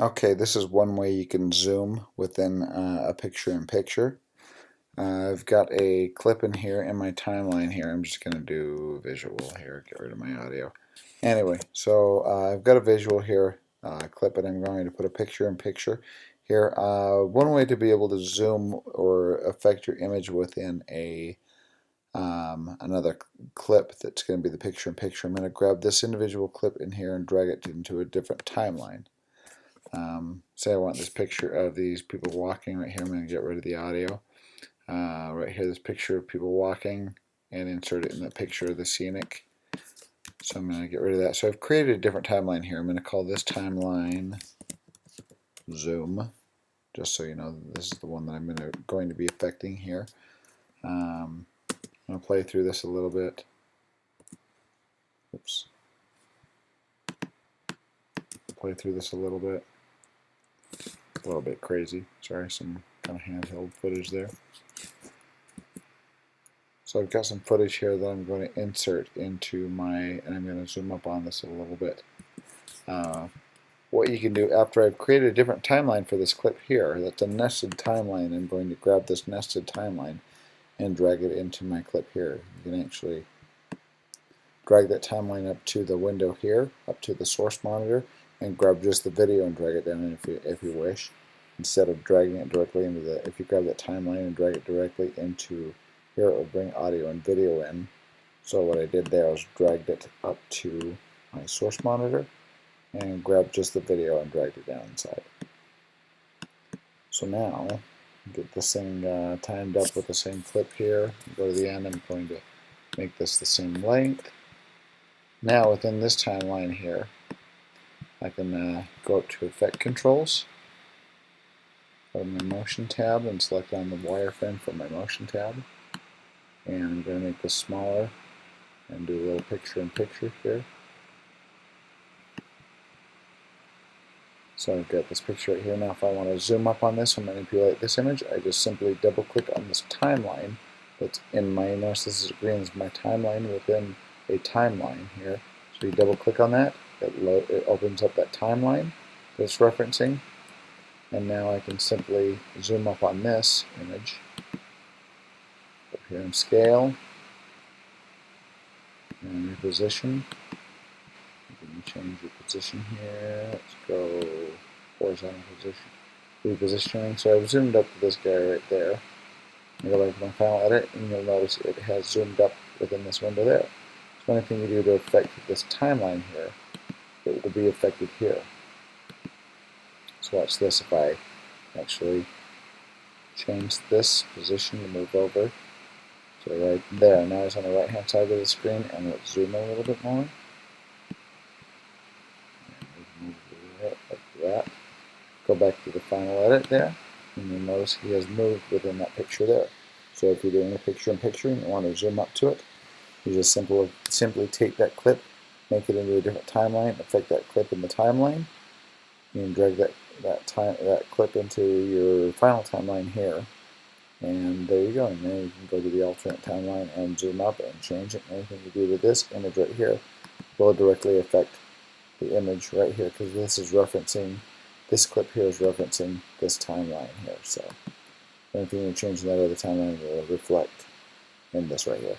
Okay, this is one way you can zoom within a picture-in-picture. I've got a clip in here in my timeline here. I'm just going to do visual here, get rid of my audio. Anyway, so I've got a visual here, clip, and I'm going to put a picture-in-picture here. One way to be able to zoom or affect your image within another clip that's going to be the picture-in-picture, I'm going to grab this individual clip in here and drag it into a different timeline. Say I want this picture of these people walking right here. I'm going to get rid of the audio. Right here, this picture of people walking, and insert it in the picture of the scenic. So I'm going to get rid of that. So I've created a different timeline here. I'm going to call this timeline zoom, just so you know this is the one that I'm going to be affecting here. I'm going to play through this a little bit. Oops. Play through this a little bit. A little bit crazy. Sorry, some kind of handheld footage there. So I've got some footage here that I'm going to insert into and I'm going to zoom up on this a little bit. What you can do after I've created a different timeline for this clip here, that's a nested timeline, I'm going to grab this nested timeline and drag it into my clip here. You can actually drag that timeline up to the window here, up to the source monitor, and grab just the video and drag it down if you wish, instead of dragging it directly into if you grab that timeline and drag it directly into here, it will bring audio and video in. So what I did there was dragged it up to my source monitor and grabbed just the video and dragged it down inside. So now, get this thing timed up with the same clip here. Go to the end, I'm going to make this the same length. Now within this timeline here, I can go up to Effect Controls, go to my Motion tab and select on the wireframe from my Motion tab. And I'm going to make this smaller and do a little picture-in-picture here. So I've got this picture right here. Now if I want to zoom up on this and manipulate this image, I just simply double-click on this timeline that's in my, notice this is green, is my timeline within a timeline here. So you double-click on that, it opens up that timeline that it's referencing, and now I can simply zoom up on this image. Up here in Scale, and reposition. You can change your position here. Let's go horizontal position. Repositioning. So I've zoomed up to this guy right there. I go back to my final edit, and you'll notice it has zoomed up within this window there. So anything you do to affect this timeline here, it will be affected here. So watch this. If I actually change this position to move over, so right there, now it's on the right hand side of the screen, and let's zoom a little bit more. And move it like that. Go back to the final edit there, and you'll notice he has moved within that picture there. So if you're doing a picture-in-picture and you want to zoom up to it, you just simply take that clip, make it into a different timeline, affect that clip in the timeline, and drag that clip into your final timeline here. And there you go. And then you can go to the alternate timeline and zoom up and change it. Anything you do to this image right here will directly affect the image right here, because this clip here is referencing this timeline here. So anything you change in that other timeline will reflect in this right here.